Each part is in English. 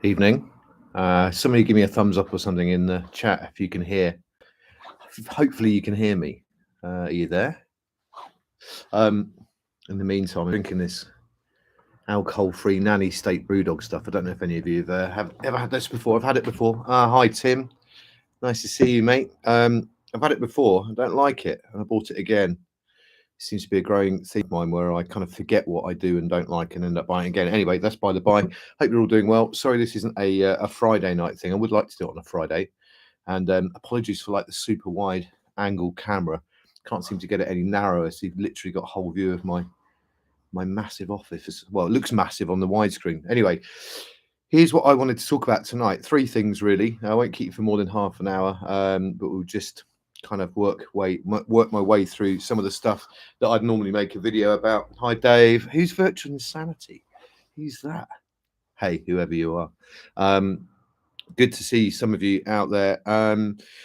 Evening. Somebody give me a thumbs up or something in the chat if you can hear. Hopefully you can hear me. Are you there? In the meantime, I'm drinking this alcohol-free nanny state brewdog stuff. I don't know if any of you have ever had this before. I've had it before. Hi, Tim. Nice to see you, mate. I've had it before. I don't like it. And I bought it again. It seems to be a growing theme of mine where I kind of forget what I do and don't like and end up buying it again. Anyway, that's by the by. Hope you're all doing well. Sorry, this isn't a Friday night thing. I would like to do it on a Friday. And apologies for like the super wide angle camera. Can't seem to get it any narrower. So you've literally got a whole view of my massive office. Well, it looks massive on the widescreen. Anyway, here's what I wanted to talk about tonight. Three things really. I won't keep you for more than half an hour, but we'll just kind of work my way through some of the stuff that I'd normally make a video about. Hi, Dave. Who's Virtual Insanity? Who's that? Hey, whoever you are. Good to see some of you out there.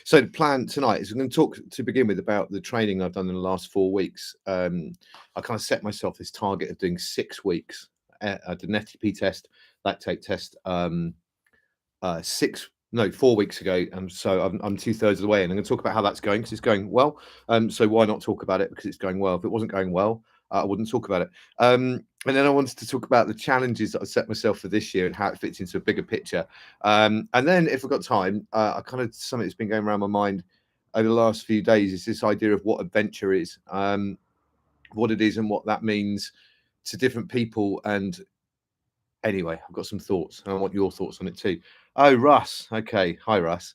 So the plan tonight is I'm going to talk to begin with about the training I've done in the last 4 weeks. I kind of set myself this target of doing 6 weeks. I did an FTP test, lactate test, 4 weeks ago. So I'm 2/3 of the way, and I'm going to talk about how that's going because it's going well. So why not talk about it because it's going well? If it wasn't going well, I wouldn't talk about it. And then I wanted to talk about the challenges that I set myself for this year and how it fits into a bigger picture. And then if I've got time, I kind of something that's been going around my mind over the last few days is this idea of what adventure is, what it is and what that means to different people. And anyway, I've got some thoughts and I want your thoughts on it too. Oh, Russ. Okay. Hi, Russ.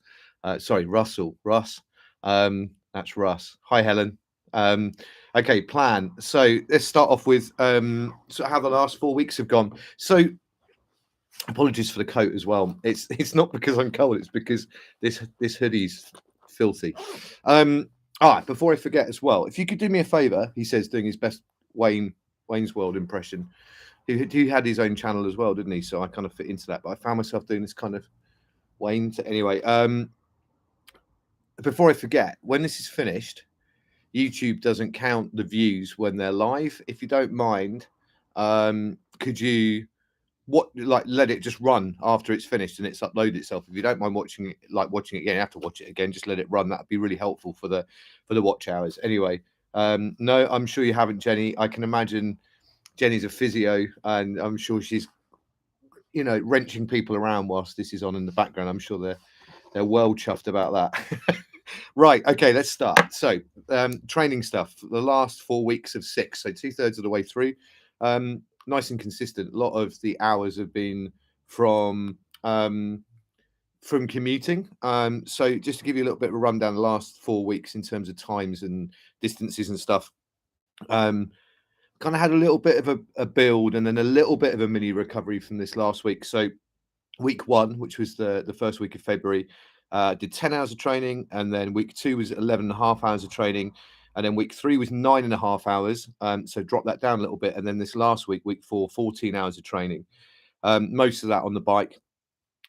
Sorry, Russell. Russ. That's Russ. Hi, Helen. Okay, plan. So let's start off with so how the last 4 weeks have gone. So apologies for the coat as well. It's not because I'm cold, it's because this hoodie's filthy. All right, before I forget as well, if you could do me a favor, he says, doing his best Wayne's World impression. He had his own channel as well, didn't he? So I kind of fit into that, but I found myself doing this kind of Wayne. Anyway, before I forget, when this is finished, YouTube doesn't count the views when they're live. If you don't mind, could you let it just run after it's finished and it's uploaded itself? If you don't mind watching it again, you have to watch it again. Just let it run. That'd be really helpful for the watch hours. Anyway, no, I'm sure you haven't, Jenny. I can imagine Jenny's a physio, and I'm sure she's wrenching people around whilst this is on in the background. I'm sure they're well chuffed about that. Right, okay, let's start. So training stuff, the last 4 weeks of 6, so 2/3 of the way through. Nice and consistent. A lot of the hours have been from commuting. So just to give you a little bit of a rundown, the last 4 weeks in terms of times and distances and stuff, kind of had a little bit of a build and then a little bit of a mini recovery from this last week. So week 1, which was the first week of February, did 10 hours of training, and then week 2 was 11.5 hours of training, and then week 3 was 9.5 hours. So dropped that down a little bit, and then this last week, week 4, 14 hours of training. Most of that on the bike,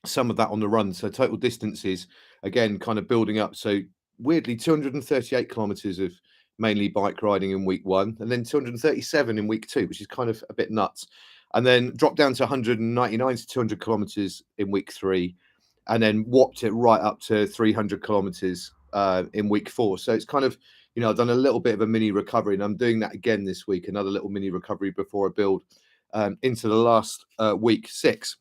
some of that on the run. So total distances, again, kind of building up. So weirdly, 238 kilometers of mainly bike riding in week 1, and then 237 in week 2, which is kind of a bit nuts. And then dropped down to 199 to 200 kilometers in week 3, and then whopped it right up to 300 kilometers in week 4. So it's kind of, I've done a little bit of a mini recovery, and I'm doing that again this week, another little mini recovery before I build into the last week 6.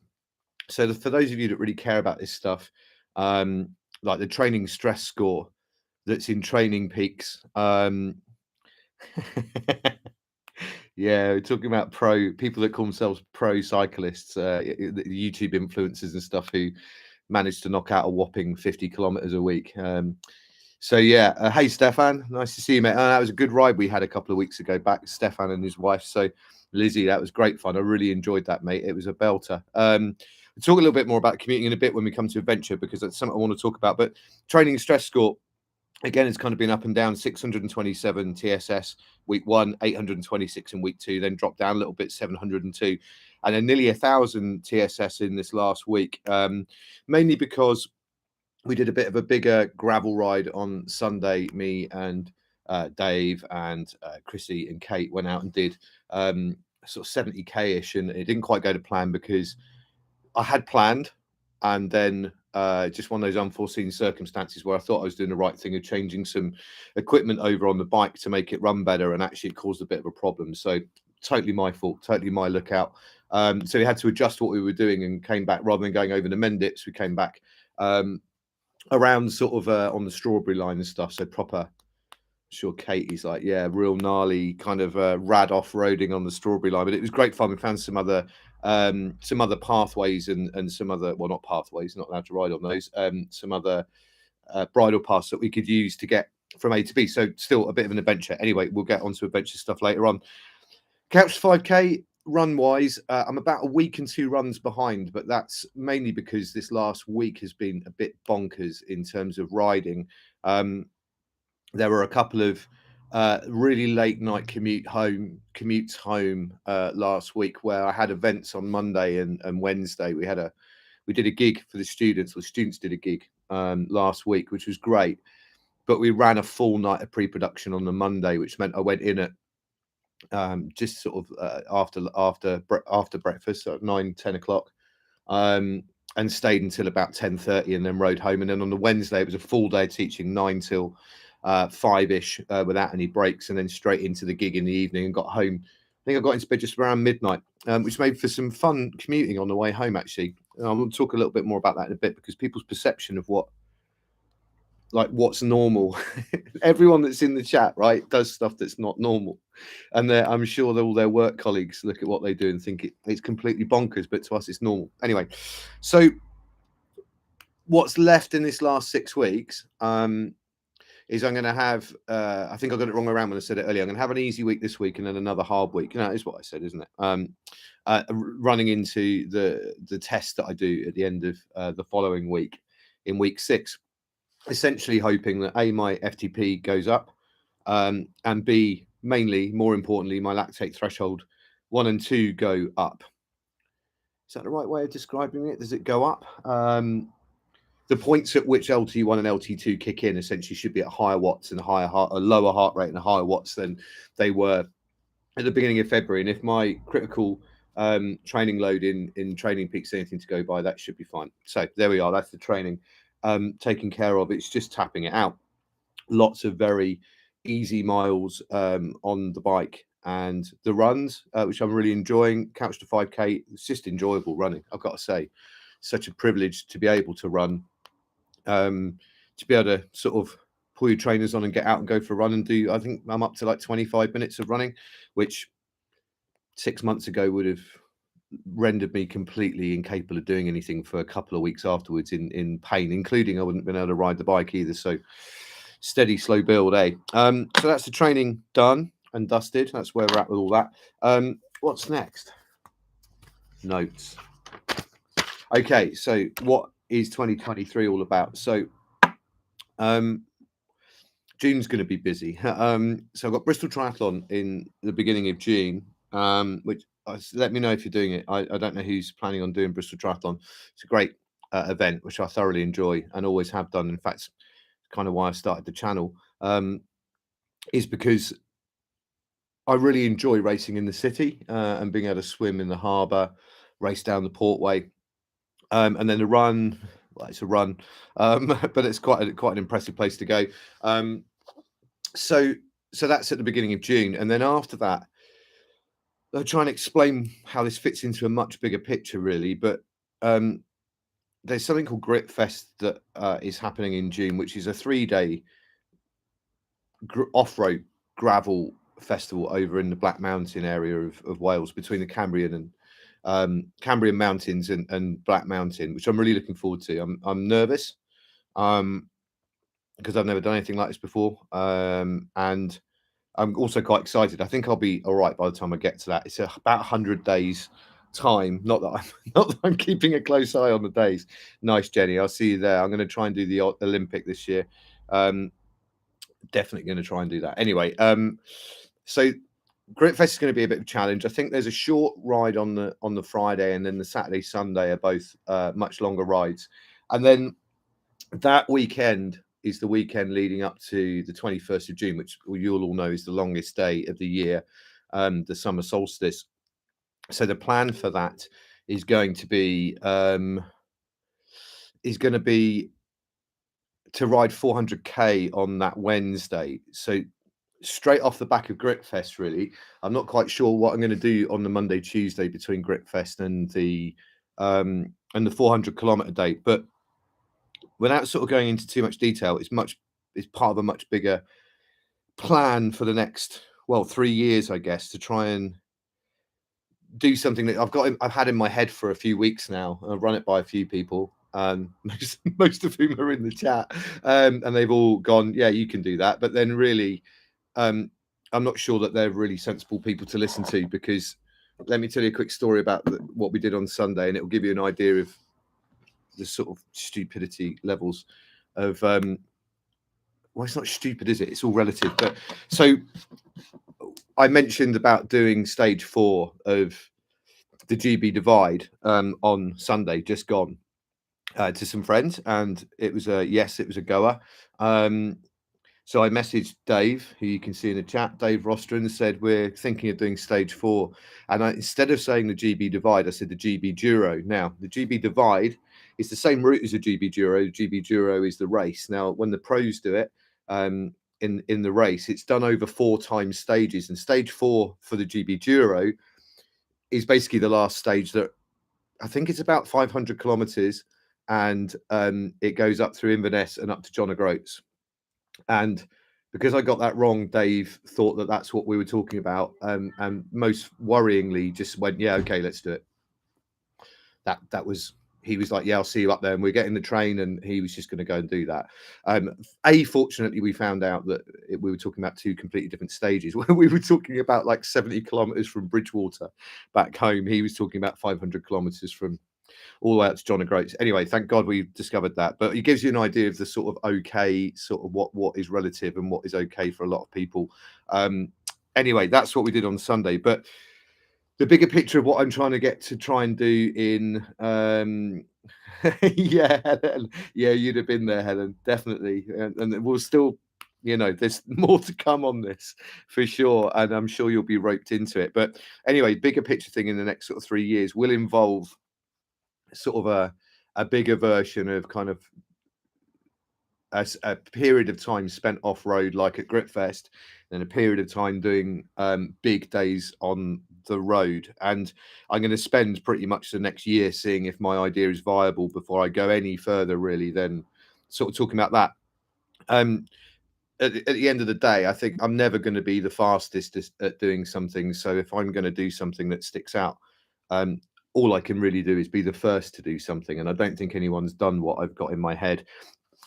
So for those of you that really care about this stuff, like the training stress score that's in Training Peaks. Yeah, we're talking about people that call themselves pro cyclists, the YouTube influencers and stuff who managed to knock out a whopping 50 kilometers a week. So yeah, hey Stefan, nice to see you, mate. That was a good ride we had a couple of weeks ago back, Stefan and his wife. So Lizzie, that was great fun. I really enjoyed that, mate. It was a belter. We'll talk a little bit more about commuting in a bit when we come to adventure, because that's something I want to talk about. But training stress score, again, it's kind of been up and down. 627 TSS week 1, 826 in week 2, then dropped down a little bit, 702, and then nearly 1,000 TSS in this last week, mainly because we did a bit of a bigger gravel ride on Sunday. Me and Dave and Chrissy and Kate went out and did sort of 70k-ish, and it didn't quite go to plan because I had planned and then just one of those unforeseen circumstances where I thought I was doing the right thing of changing some equipment over on the bike to make it run better, and actually it caused a bit of a problem. So totally my fault, totally my lookout. So we had to adjust what we were doing and came back, rather than going over the Mendits, we came back around sort of on the Strawberry line and stuff. So proper, sure Katie's like, yeah, real gnarly kind of rad off-roading on the Strawberry line. But it was great fun. We found some other pathways and some other, well, not pathways, not allowed to ride on those, some other bridle paths that we could use to get from A to B. So still a bit of an adventure. Anyway, we'll get onto adventure stuff later on. Couch 5K run wise, I'm about a week and 2 runs behind, but that's mainly because this last week has been a bit bonkers in terms of riding. There were a couple of really late night commutes home last week, where I had events on Monday and Wednesday. We did a gig for the students, or students did a gig last week, which was great. But we ran a full night of pre-production on the Monday, which meant I went in at just sort of after breakfast at 9-10 o'clock, and stayed until about 10:30, and then rode home. And then on the Wednesday, it was a full day teaching, 9 till 5-ish, without any breaks, and then straight into the gig in the evening, and got home. I think I got into bed just around midnight, which made for some fun commuting on the way home, actually. And I'll talk a little bit more about that in a bit, because people's perception of what's normal, everyone that's in the chat, right, does stuff that's not normal. And I'm sure that all their work colleagues look at what they do and think it's completely bonkers, but to us it's normal. Anyway, so what's left in this last 6 weeks is I'm going to have, I think I got it wrong around when I said it earlier. I'm going to have an easy week this week and then another hard week. That is what I said, isn't it? Running into the test that I do at the end of the following week, in week 6. Essentially hoping that A, my FTP goes up, and B, mainly, more importantly, my lactate threshold 1 and 2 go up. Is that the right way of describing it? Does it go up? The points at which LT1 and LT2 kick in essentially should be at higher watts and a lower heart rate and higher watts than they were at the beginning of February. And if my critical training load in Training Peaks anything to go by, that should be fine. So there we are. That's the training taken care of. It's just tapping it out. Lots of very easy miles on the bike, and the runs, which I'm really enjoying. Couch to 5K, it's just enjoyable running, I've got to say. Such a privilege to be able to run, to be able to sort of pull your trainers on and get out and go for a run and do, I think I'm up to like 25 minutes of running, which 6 months ago would have rendered me completely incapable of doing anything for a couple of weeks afterwards in pain, including I wouldn't have been able to ride the bike either. So steady, slow build, eh? So that's the training done and dusted. That's where we're at with all that. What's next? Notes. Okay, so what is 2023 all about? So June's going to be busy. So I've got Bristol Triathlon in the beginning of June, which let me know if you're doing it. I don't know who's planning on doing Bristol Triathlon. It's a great event, which I thoroughly enjoy and always have done. In fact, kind of why I started the channel, is because I really enjoy racing in the city and being able to swim in the harbour, race down the Portway, and then the run. Well, it's a run, but it's quite an impressive place to go. So that's at the beginning of June, and then after that, I'll try and explain how this fits into a much bigger picture, really. But there's something called Grit Fest that is happening in June, which is a 3-day off-road gravel festival over in the Black Mountain area of Wales, between the Cambrian Mountains and Black Mountain, which I'm really looking forward to. I'm nervous because I've never done anything like this before, and I'm also quite excited. I think I'll be all right by the time I get to that. It's about 100 days time. Not that I'm keeping a close eye on the days. Nice, Jenny. I'll see you there. I'm going to try and do the Olympic this year. Definitely going to try and do that. Anyway, so Gritfest is going to be a bit of a challenge. I think there's a short ride on the Friday, and then the Saturday, Sunday are both much longer rides. And then that weekend is the weekend leading up to the 21st of June, which you'll all know is the longest day of the year, the summer solstice. So the plan for that is going to be is going to be to ride 400k on that Wednesday. So straight off the back of Gritfest, really, I'm not quite sure what I'm going to do on the Monday, Tuesday between Gritfest and the 400 kilometer date. But without sort of going into too much detail, it's part of a much bigger plan for the next 3 years, I guess, to try and do something that I've had in my head for a few weeks now. I've run it by a few people, most of whom are in the chat, and they've all gone, yeah, you can do that. But then really, I'm not sure that they're really sensible people to listen to, because let me tell you a quick story about what we did on Sunday, and it will give you an idea of the sort of stupidity levels of well, it's not stupid, is it? It's all relative. But so I mentioned about doing stage 4 of the GB Divide on Sunday, just gone, to some friends, and it was a goer. So I messaged Dave, who you can see in the chat, Dave Rostron, and said we're thinking of doing stage 4. And instead of saying the GB Divide, I said the GB Duro. Now, the GB Divide is the same route as the GB Duro. The GB Duro is the race. Now, when the pros do it in the race, it's done over 4 times stages. And stage 4 for the GB Duro is basically the last stage, that I think it's about 500 kilometers, and it goes up through Inverness and up to John O'Groats. And because I got that wrong, Dave thought that that's what we were talking about, and most worryingly just went, yeah, okay, let's do it. That was, he was like, yeah, I'll see you up there, and we're getting the train, and he was just going to go and do that. Fortunately, we found out that we were talking about 2 completely different stages. We were talking about like 70 kilometers from Bridgewater back home. He was talking about 500 kilometers from all the way out to John O'Groats. Anyway, thank God we discovered that. But it gives you an idea of the sort of okay, sort of what is relative and what is okay for a lot of people. Anyway, that's what we did on Sunday. But the bigger picture of what I'm trying to get to try and do in yeah, Helen. Yeah, you'd have been there, Helen, definitely. And we'll still, there's more to come on this for sure, and I'm sure you'll be roped into it. But anyway, bigger picture thing in the next sort of 3 years will involve sort of a bigger version of kind of a period of time spent off road, like at Gritfest, and a period of time doing big days on the road. And I'm going to spend pretty much the next year seeing if my idea is viable before I go any further, really, than sort of talking about that. At the end of the day, I think I'm never going to be the fastest at doing something. So if I'm going to do something that sticks out, all I can really do is be the first to do something. And I don't think anyone's done what I've got in my head.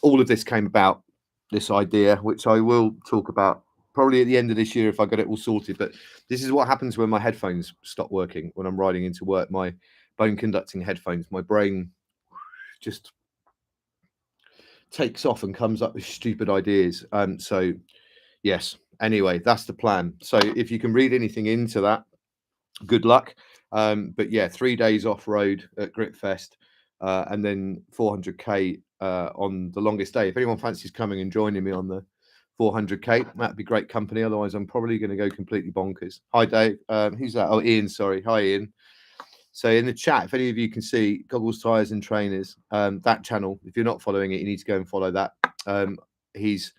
All of this came about, this idea, which I will talk about probably at the end of this year if I got it all sorted. But this is what happens when my headphones stop working when I'm riding into work. My bone conducting headphones, my brain just takes off and comes up with stupid ideas. So yes, anyway, that's the plan. So if you can read anything into that, good luck. But yeah, 3 days off road at Gritfest, and then 400k on the longest day. If anyone fancies coming and joining me on the 400k, that'd be great company. Otherwise, I'm probably going to go completely bonkers. Hi, Dave. Who's that? Oh, Ian. Sorry. Hi, Ian. So in the chat, if any of you can see Goggles, Tires and Trainers, that channel, if you're not following it, you need to go and follow that. He's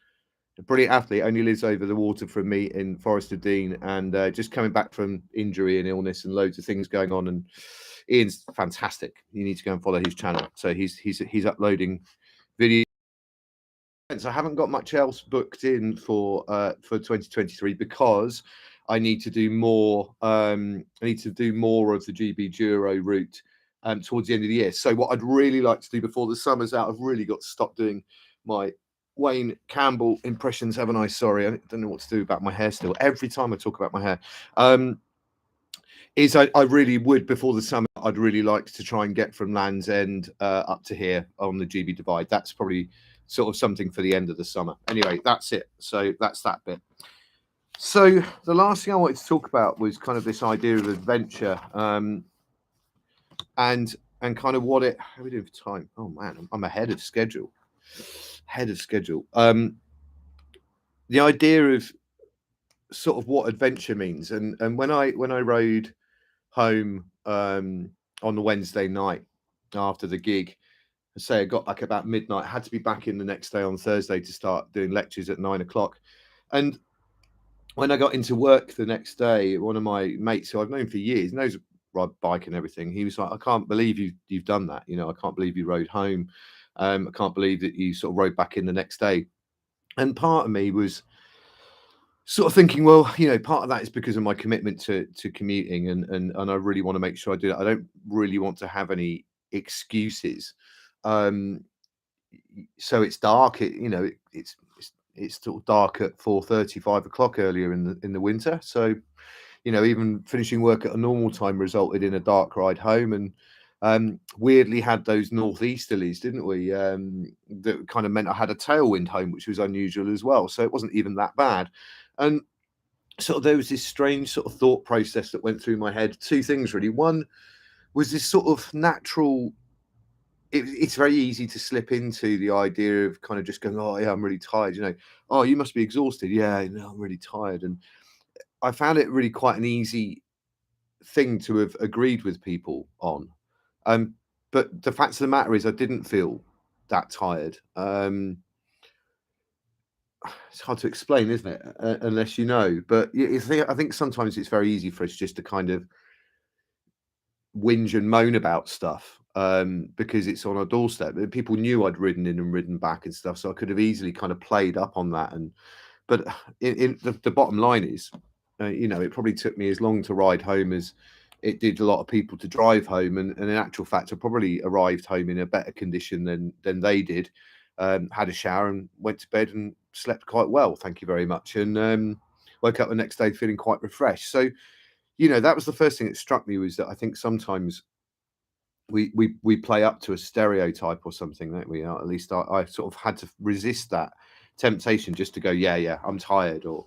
a brilliant athlete, only lives over the water from me in Forest of Dean, and just coming back from injury and illness and loads of things going on. And Ian's fantastic. You need to go and follow his channel. So he's uploading videos. I haven't got much else booked in for 2023 because I need to do more. I need to do more of the GB Duro route towards the end of the year. So what I'd really like to do before the summer's out, I've really got to stop doing my Wayne Campbell impressions, haven't I? Sorry, I don't know what to do about my hair still. Every time I talk about my hair, I really would, before the summer, I'd really like to try and get from Land's End up to here on the GB Divide. That's probably sort of something for the end of the summer. Anyway, that's it. So that's that bit. So the last thing I wanted to talk about was kind of this idea of adventure, and kind of what it. How are we doing for time? Oh man, I'm ahead of schedule. The idea of sort of what adventure means, and when I rode home on the Wednesday night after the gig, say I got back about midnight. I had to be back in the next day on Thursday to start doing lectures at 9 o'clock. And when I got into work the next day, one of my mates who I've known for years, knows ride bike and everything, he was like, "I can't believe you've done that. You know, I can't believe you rode home. I can't believe that you sort of rode back in the next day." And part of me was sort of thinking, well, you know, part of that is because of my commitment to commuting, and I really want to make sure I do that. I don't really want to have any excuses. Um, so it's dark. It's sort of dark at 4:30, 5 o'clock earlier in the winter. So, you know, even finishing work at a normal time resulted in a dark ride home, and weirdly had those northeasterlies, didn't we? That kind of meant I had a tailwind home, which was unusual as well. So it wasn't even that bad. And sort of there was this strange sort of thought process that went through my head. Two things really. One was this sort of natural. It's very easy to slip into the idea of kind of just going, "Oh yeah, I'm really tired." You know, "Oh, you must be exhausted." "Yeah, no, I'm really tired." And I found it really quite an easy thing to have agreed with people on. Um, but the fact of the matter is, I didn't feel that tired. It's hard to explain, isn't it? Unless you know. But I think sometimes it's very easy for us just to kind of whinge and moan about stuff because it's on our doorstep. People knew I'd ridden in and ridden back and stuff, so I could have easily kind of played up on that. And but in the bottom line is, you know, it probably took me as long to ride home as it did a lot of people to drive home. And in actual fact, I probably arrived home in a better condition than they did. Had a shower and went to bed and slept quite well. Thank you very much. And woke up the next day feeling quite refreshed. So, you know, that was the first thing that struck me, was that I think sometimes we play up to a stereotype or something, don't we? At least I sort of had to resist that temptation just to go, yeah, I'm tired, or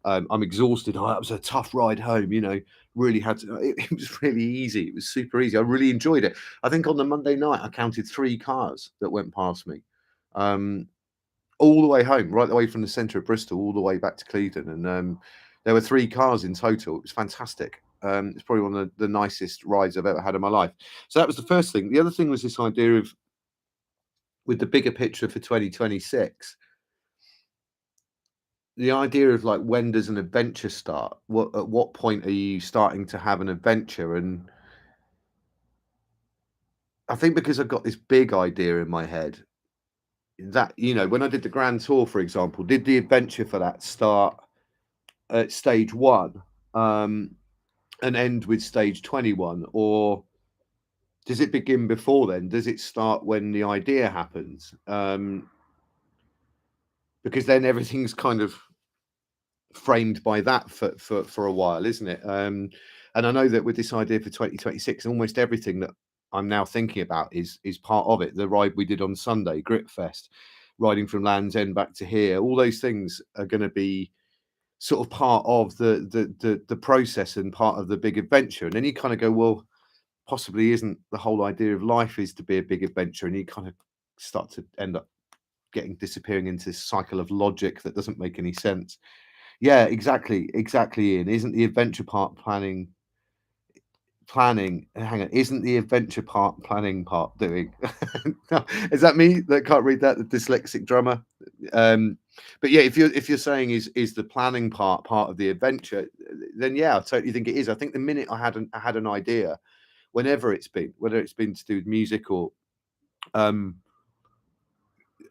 I'm exhausted. Oh, that was a tough ride home, you know. Really had to. It was really easy. It was super easy. I really enjoyed it. I think on the Monday night I counted 3 cars that went past me. Um, all the way home, right the way from the centre of Bristol, all the way back to Clevedon, and there were 3 cars in total. It was fantastic. It's probably one of the nicest rides I've ever had in my life. So that was the first thing. The other thing was this idea of, with the bigger picture for 2026, the idea of like, when does an adventure start? At what point are you starting to have an adventure? And I think because I've got this big idea in my head that, you know, when I did the Grand Tour, for example, did the adventure for that start at stage 1 and end with stage 21, or does it begin before then? Does it start when the idea happens? Because then everything's kind of framed by that for a while, isn't it? And I know that with this idea for 2026, almost everything that I'm now thinking about is part of it. The ride we did on Sunday, Gritfest, riding from Land's End back to here, all those things are going to be sort of part of the process and part of the big adventure. And then you kind of go, well, possibly isn't the whole idea of life is to be a big adventure? And you kind of start to end up disappearing into this cycle of logic that doesn't make any sense. Yeah, exactly, Ian. Isn't the adventure part planning? Hang on, isn't the adventure part planning part doing? Is that me that can't read that? The dyslexic drummer. But yeah, if you're saying is the planning part of the adventure, then yeah, I totally think it is. I think the minute I had an idea, whenever it's been, whether it's been to do with music or um,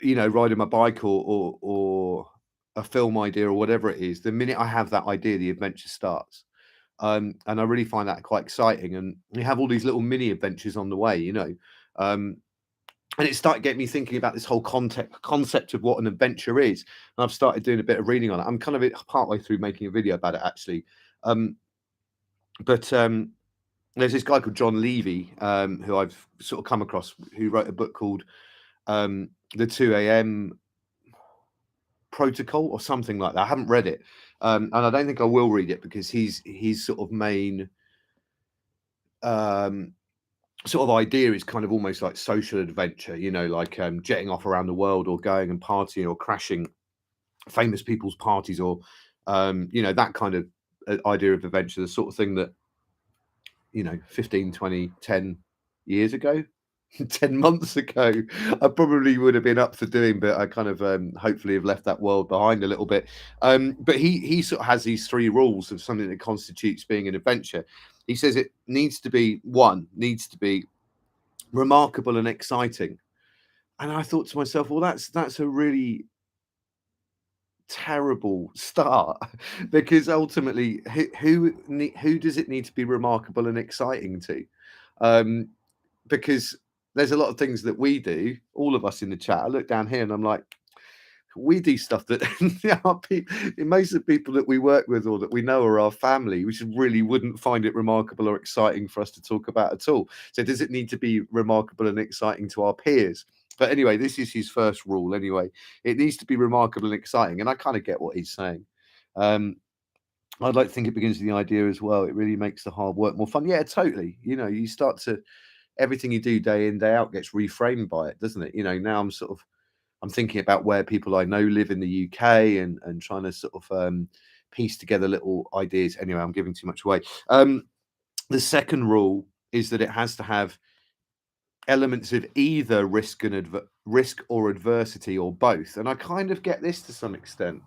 you know, riding my bike, or a film idea or whatever it is, the minute I have that idea, the adventure starts. And I really find that quite exciting. And you have all these little mini adventures on the way, you know. Um, and it started getting me thinking about this whole concept of what an adventure is. And I've started doing a bit of reading on it. I'm kind of partway through making a video about it, actually. But there's this guy called John Levy, who I've sort of come across, who wrote a book called The 2 a.m. Protocol or something like that. I haven't read it, and I don't think I will read it, because his sort of main sort of idea is kind of almost like social adventure, you know, like jetting off around the world, or going and partying, or crashing famous people's parties, or you know, that kind of idea of adventure, the sort of thing that, you know, 15, 20, 10 years ago, 10 months ago, I probably would have been up for doing, but I kind of hopefully have left that world behind a little bit. But he sort of has these 3 rules of something that constitutes being an adventure. He says it needs to be remarkable and exciting. And I thought to myself, well, that's a really terrible start because ultimately, who does it need to be remarkable and exciting to? Um, because there's a lot of things that we do, all of us in the chat. I look down here and I'm like, we do stuff that most of the people that we work with or that we know are our family, which really wouldn't find it remarkable or exciting for us to talk about at all. So does it need to be remarkable and exciting to our peers? But anyway, this is his first rule. Anyway, it needs to be remarkable and exciting, and I kind of get what he's saying. I'd like to think it begins with the idea as well. It really makes the hard work more fun. Yeah, totally. You know, you start to everything you do day in, day out gets reframed by it, doesn't it? You know, now I'm thinking about where people I know live in the UK and trying to sort of piece together little ideas. Anyway, I'm giving too much away. The second rule is that it has to have elements of either risk or adversity or both. And I kind of get this to some extent,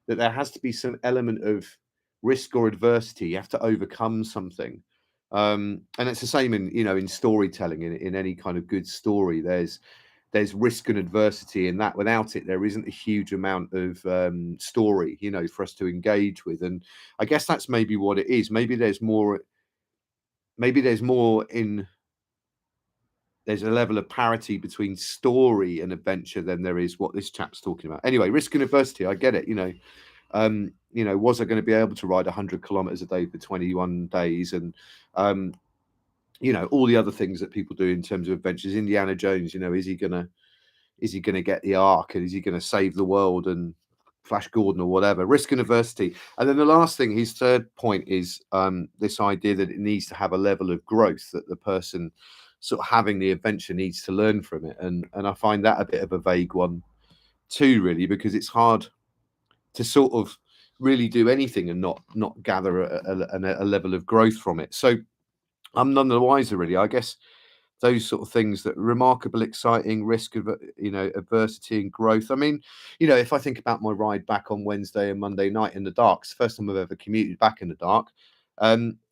that there has to be some element of risk or adversity. You have to overcome something. And it's the same in storytelling, in any kind of good story. There's risk and adversity in that. Without it, there isn't a huge amount of story, for us to engage with. And I guess that's maybe what it is. Maybe there's more. Maybe there's a level of parity between story and adventure than there is what this chap's talking about. Anyway, risk and adversity, I get it. Was I going to be able to ride 100 kilometers a day for 21 days? And all the other things that people do in terms of adventures. Indiana Jones, is he gonna get the Ark, and is he gonna save the world, and Flash Gordon or whatever? Risk and adversity. And then the last thing, his third point, is this idea that it needs to have a level of growth, that the person sort of having the adventure needs to learn from it. And I find that a bit of a vague one too, really, because it's hard to sort of really do anything and not gather a level of growth from it. So I'm none the wiser, really. I guess those sort of things, that remarkable, exciting, risk of adversity and growth. I mean, if I think about my ride back on Wednesday and Monday night in the dark, it's the first time I've ever commuted back in the dark.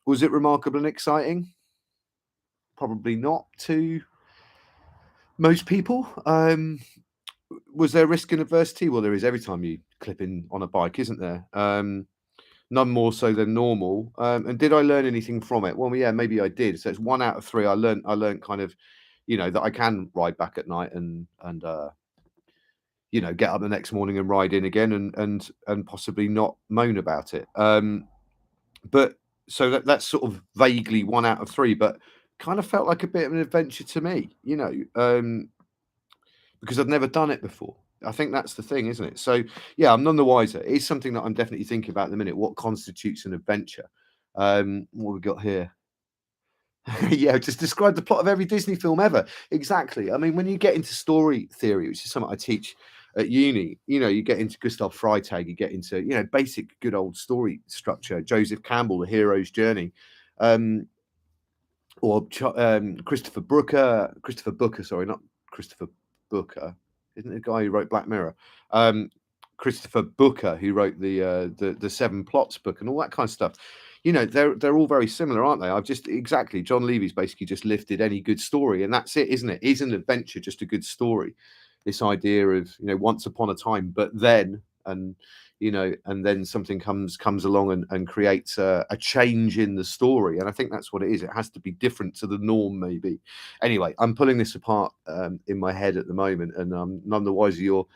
Was it remarkable and exciting? Probably not to most people. Was there risk and adversity? Well, there is every time you clip in on a bike, isn't there? None more so than normal. And did I learn anything from it? Well, yeah, maybe I did. So it's 1 out of 3. I learned kind of, that I can ride back at night and get up the next morning and ride in again, and possibly not moan about it. But so that's sort of vaguely 1 out of 3, but kind of felt like a bit of an adventure to me, because I'd never done it before. I think that's the thing, isn't it? So yeah, I'm none the wiser. It's something that I'm definitely thinking about at the minute. What constitutes an adventure? What we got here? Yeah, just describe the plot of every Disney film ever. Exactly. I mean, when you get into story theory, which is something I teach at uni, you get into Gustav Freytag, you get into basic good old story structure. Joseph Campbell, The Hero's Journey. Or Christopher Booker, sorry, not Christopher Booker, isn't it the guy who wrote Black Mirror? Christopher Booker, who wrote the Seven Plots book and all that kind of stuff. They're all very similar, aren't they? John Levy's basically just lifted any good story, and that's it, isn't it? Is an adventure just a good story? This idea of once upon a time, but then, and then something comes along and creates a change in the story. And I think that's what it is. It has to be different to the norm, maybe. Anyway, I'm pulling this apart in my head at the moment, and none the wiser. You're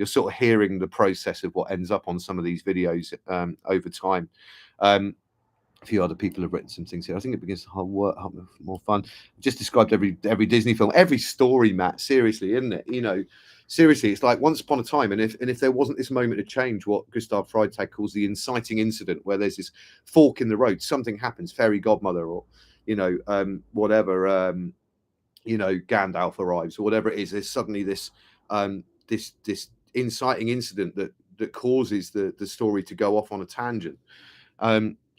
sort of hearing the process of what ends up on some of these videos over time. A few other people have written some things here. I think it begins to work more fun. Just described every Disney film, every story, Matt. Seriously, isn't it? Seriously, it's like once upon a time, and if there wasn't this moment of change, what Gustav Freytag calls the inciting incident, where there's this fork in the road, something happens, fairy godmother, or whatever, Gandalf arrives, or whatever it is. There's suddenly this inciting incident that causes the story to go off on a tangent.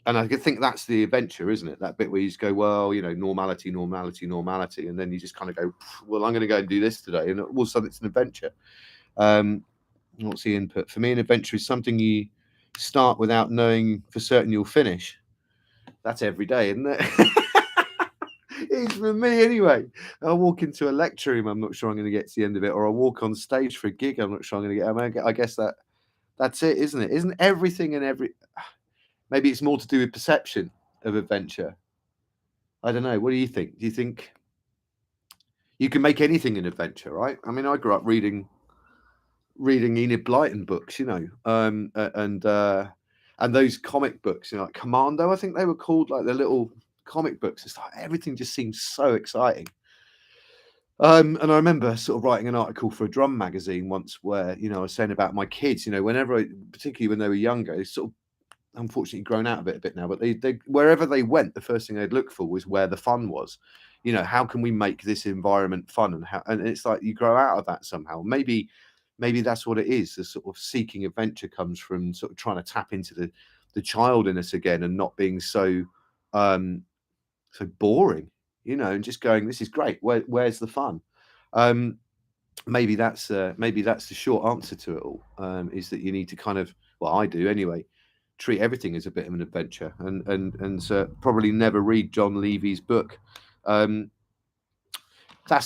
And I think that's the adventure, isn't it? That bit where you just go, well, you know, normality, normality, normality, and then you just kind of go, well, I'm going to go and do this today, and all of a sudden it's an adventure. What's the input? For me, an adventure is something you start without knowing for certain you'll finish. That's every day, isn't it? It's for me anyway. I'll walk into a lecture room, I'm not sure I'm going to get to the end of it, or I'll walk on stage for a gig, I'm not sure I'm going to get. I guess that's it, isn't it? Isn't everything and every? Maybe it's more to do with perception of adventure. I don't know. What do you think? Do you think you can make anything an adventure, right? I mean, I grew up reading Enid Blyton books, you know, and those comic books, you know, like Commando, I think they were called, like the little comic books. It's like everything just seems so exciting. And I remember sort of writing an article for a drum magazine once where, you know, I was saying about my kids, you know, particularly when they were younger, they sort of unfortunately grown out of it a bit now, but they wherever they went, the first thing they'd look for was where the fun was. You know, how can we make this environment fun? And it's like you grow out of that somehow. Maybe that's what it is. The sort of seeking adventure comes from sort of trying to tap into the child in us again and not being so so boring, you know, and just going, this is great. Where's the fun? Maybe that's the short answer to it all. Is that you need to kind of, well, I do anyway, treat everything as a bit of an adventure, and so probably never read John Levy's book. That's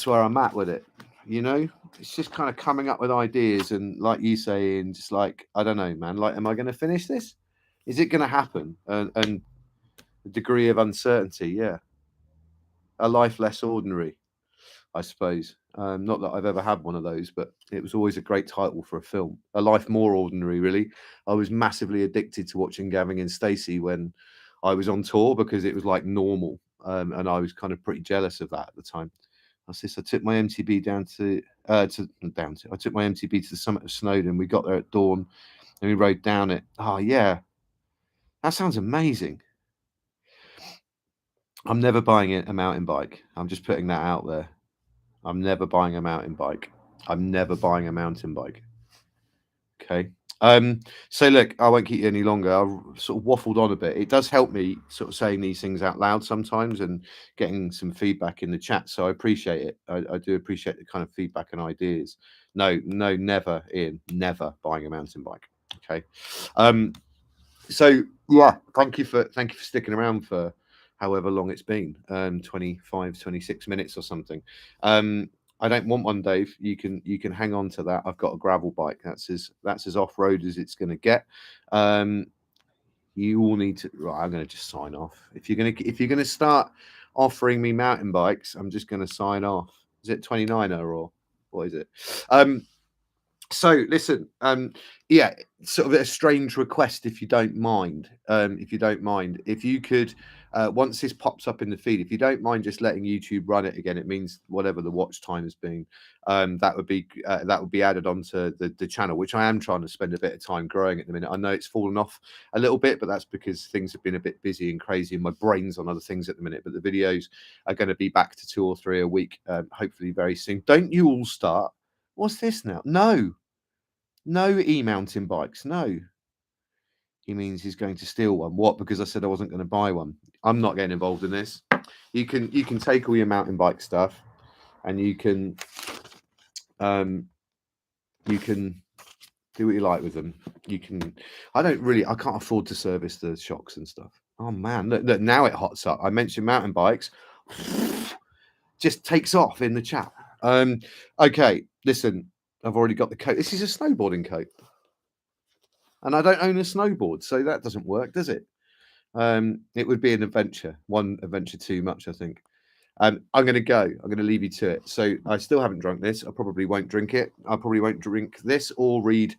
where I'm at with it. You know, it's just kind of coming up with ideas, and like you saying, just like, I don't know, man. Like, am I going to finish this? Is it going to happen? And a degree of uncertainty, yeah. A life less ordinary, I suppose. Not that I've ever had one of those, but it was always a great title for a film. A Life More Ordinary, really. I was massively addicted to watching Gavin and Stacey when I was on tour because it was like normal, and I was kind of pretty jealous of that at the time. I took my MTB I took my MTB to the summit of Snowdon. We got there at dawn, and we rode down it. Oh yeah, that sounds amazing. I'm never buying a mountain bike. I'm just putting that out there. I'm never buying a mountain bike. I'm never buying a mountain bike. Okay. So look, I won't keep you any longer. I've sort of waffled on a bit. It does help me sort of saying these things out loud sometimes and getting some feedback in the chat. So I appreciate it. I do appreciate the kind of feedback and ideas. No, never, Ian, never buying a mountain bike. Okay. So yeah, thank you for sticking around for however long it's been, 25, 26 minutes or something. I don't want one, Dave. You can hang on to that. I've got a gravel bike. That's as off road as it's going to get. You all need to. Right, I'm going to just sign off. If you're going to start offering me mountain bikes, I'm just going to sign off. Is it 29er or what is it? So listen, yeah, sort of a strange request, if you don't mind. If you could, once this pops up in the feed, if you don't mind just letting YouTube run it again, it means whatever the watch time has been, that would be added onto the channel, which I am trying to spend a bit of time growing at the minute. I know it's fallen off a little bit, but that's because things have been a bit busy and crazy, and my brain's on other things at the minute. But the videos are going to be back to 2 or 3 a week, hopefully very soon. Don't you all start. What's this now? No e-mountain bikes. No. He means he's going to steal one. What? Because I said I wasn't going to buy one. I'm not getting involved in this. You can take all your mountain bike stuff, and you can do what you like with them. I can't afford to service the shocks and stuff. Oh man, look, now it hots up. I mentioned mountain bikes. Just takes off in the chat. Okay, listen. I've already got the coat. This is a snowboarding coat. And I don't own a snowboard, so that doesn't work, does it? It would be an adventure. One adventure too much, I think. I'm going to go. I'm going to leave you to it. So I still haven't drunk this. I probably won't drink it. I probably won't drink this or read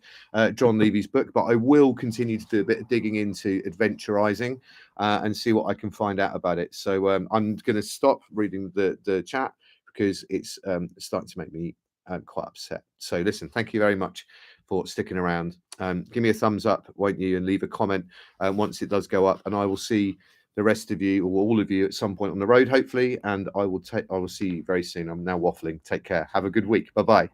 John Levy's book, but I will continue to do a bit of digging into adventurizing and see what I can find out about it. So I'm going to stop reading the chat because it's starting to make me quite upset. So listen, thank you very much for sticking around. Give me a thumbs up, won't you, and leave a comment once it does go up, and I will see the rest of you or all of you at some point on the road, hopefully, and I will see you very soon. I'm now waffling. Take care. Have a good week. Bye-bye.